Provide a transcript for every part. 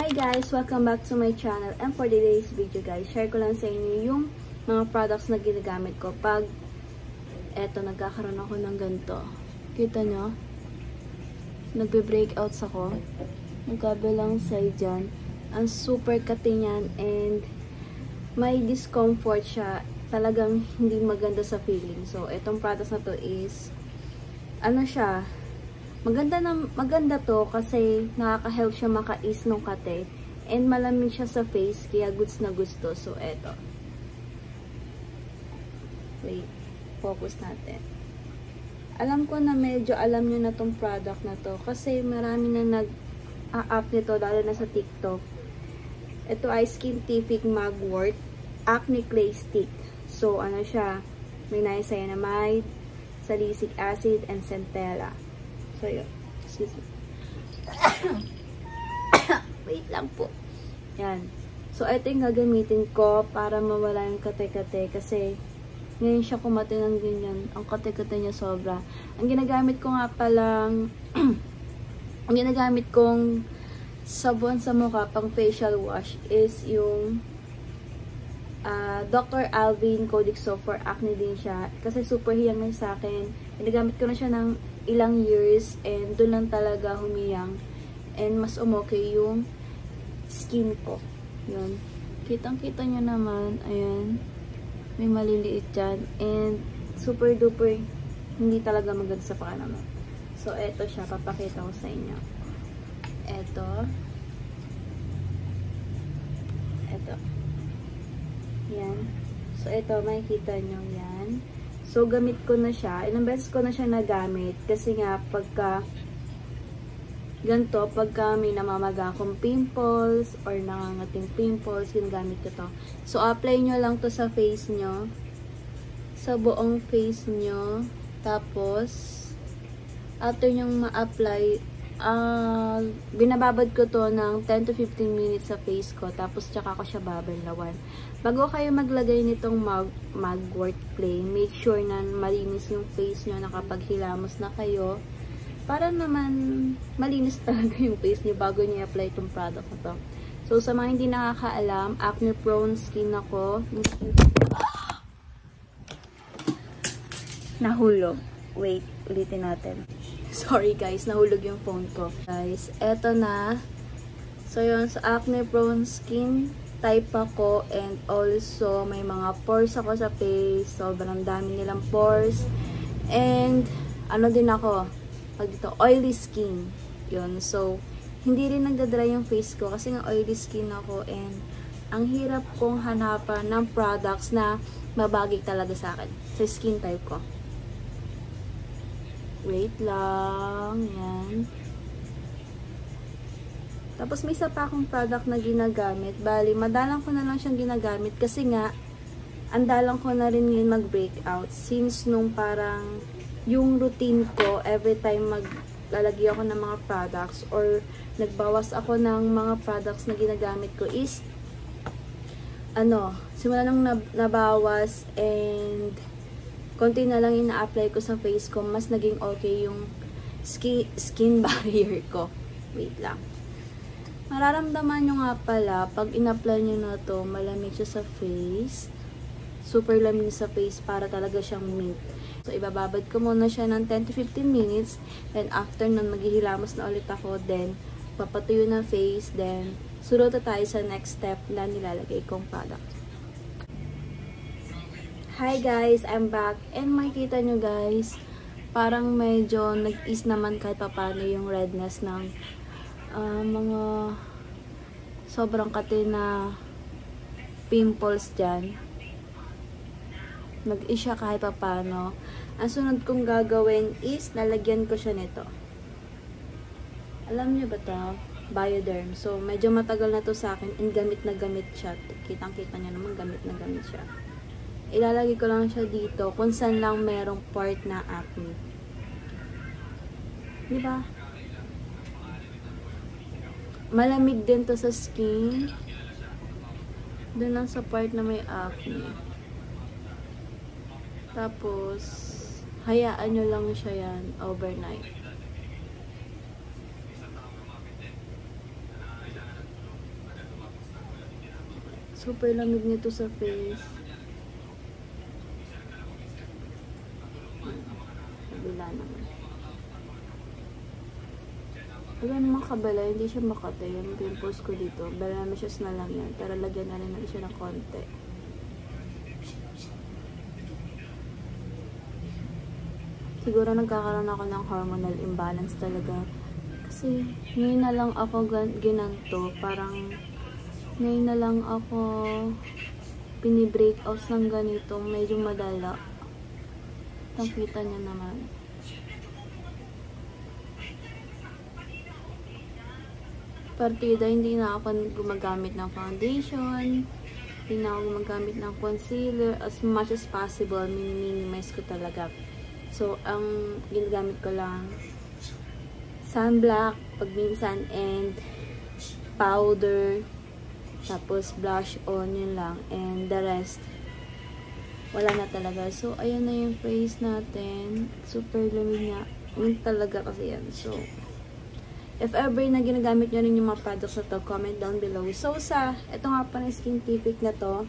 Hi guys! Welcome back to my channel, and for today's video guys, share ko lang sa inyo yung mga products na ginagamit ko pag nagkakaroon ako ng ganito. Kita nyo? Nagbe-breakouts ako. Magkabilang side dyan. Ang super kati niyan and may discomfort siya. Talagang hindi maganda sa feeling. So, itong products na to is ano siya? Maganda to kasi nakaka-help siya maka-ease ng kate and malamig siya sa face kaya goods na gusto. So, eto. Wait. Focus natin. Alam ko na medyo alam nyo na tong product na to kasi marami na nag-a-up nito lalo na sa TikTok. Ito ay Skintific Mugwort Acne Clay Stick. So, ano siya? May niacinamide, salicylic acid, and centella. So, yun. Excuse me. Wait lang po. Yan. So, ito yung gagamitin ko para mawala yung kate-kate kasi ngayon siya kumate ng ganyan. Ang kate-kate niya sobra. Ang ginagamit ko nga palang ang ginagamit kong sabon sa mukha pang facial wash is yung Dr. Alvin Codic Soap for Acne din siya. Kasi super hiyang na sa akin. Ginagamit ko na siya ng ilang years and doon lang talaga humiyang and mas umokay yung skin ko. Yun. Kitang-kita nyo naman. Ayan. May maliliit dyan. And super duper hindi talaga maganda sa pakanaman. So, eto siya. Papakita ko sa inyo. Eto. Eto. Yan. So, ito, makikita nyo yan. So, gamit ko na siya. Ilang beses ko na siya nagamit. Kasi nga, pagka ganito, pagka may namamaga akong pimples or nangangating pimples, ginagamit ko to. So, apply nyo lang to sa face nyo. Sa buong face nyo. Tapos, after nyong ma-apply, binababad ko to ng 10 to 15 minutes sa face ko. Tapos, tsaka ko siya babanlawan. Bago kayo maglagay nitong mugwort clay, make sure na malinis yung face nyo na kapag hilamos na kayo. Para naman malinis talaga yung face nyo bago nyo i-apply itong product na to. So, sa mga hindi nakakaalam, acne prone skin ako. Nahulog. Wait, ulitin natin. Sorry guys, nahulog yung phone ko. Guys, eto na. So, yun, sa acne prone skin type ako and also may mga pores ako sa face. Sobrang dami nilang pores. And ano din ako, pag dito, oily skin. Yun. So, hindi rin nagdadry yung face ko kasi nga oily skin ako and ang hirap kong hanapan ng products na mabagay talaga sa akin. Sa skin type ko. Wait lang. Yan. Tapos may isa pa akong product na ginagamit. Bali, madalang ko na lang siyang ginagamit kasi nga, andalang ko na rin yun mag-breakout. Since nung parang yung routine ko, every time maglalagay ako ng mga products or nagbawas ako ng mga products na ginagamit ko is, simula nung nabawas and konti na lang yung na-apply ko sa face ko, mas naging okay yung skin barrier ko. Wait lang. Mararamdaman nyo nga pala, pag in-apply nyo na to, malamig siya sa face. Super lamig sa face para talaga siyang mint. So, ibababad ko muna siya ng 10 to 15 minutes. Then, after nun, maghihilamos na ulit ako. Then, papatuyo na face. Then, sunod na tayo sa next step na nilalagay kong product. Hi guys! I'm back. And makikita nyo guys, parang medyo nag-ease naman kahit papano yung redness ng mga sobrang kati na pimples dyan. Nag-ease siya kahit papano. Ang sunod kong gagawin is lalagyan ko siya nito. Alam niyo ba ito? Bioderm. So, medyo matagal na to sa akin and gamit na gamit siya. Kitang-kita niyo naman gamit na gamit siya. Ilalagay ko lang siya dito kung saan lang merong part na acne. Diba? Malamig din to sa skin. Doon lang sa part na may acne. Tapos, hayaan nyo lang siya yan overnight. Super lamig nito sa face. Kabila naman. Wala naman kabala, hindi siya makate. Yung pimples ko dito, blemishes na lang yan. Pero lagyan na rin natin siya ng konti. Siguro nagkakaroon ako ng hormonal imbalance talaga. Kasi ngayon na lang ako ginanto. Parang ngayon na lang ako pinibreak out ng ganito. Medyo madala. Nakita niya naman. Partida, hindi na ako gumagamit ng foundation. Hindi na ako gumagamit ng concealer. As much as possible, minimize ko talaga. So, ang ginagamit ko lang sunblock pag minsan and powder, tapos blush on, yun lang, and the rest wala na talaga. So, ayan na yung face natin. Super lamig niya. Mint talaga kasi yan. So, if ever na ginagamit nyo rin yung mga products na to, comment down below. So, ito nga pa na Skintific na to,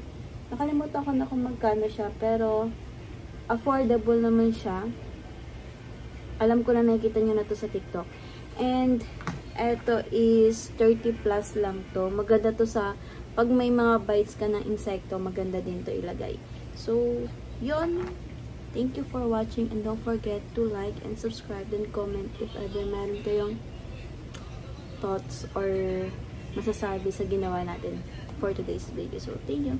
nakalimutan ko na kung magkano siya, pero affordable naman siya. Alam ko na nakikita nyo na to sa TikTok. And, eto is 30 plus lang to. Maganda to sa, pag may mga bites ka ng insekto, maganda din to ilagay. So, yun. Thank you for watching and don't forget to like and subscribe and comment if ever meron kayong thoughts or masasabi sa ginawa natin for today's video. So, thank you.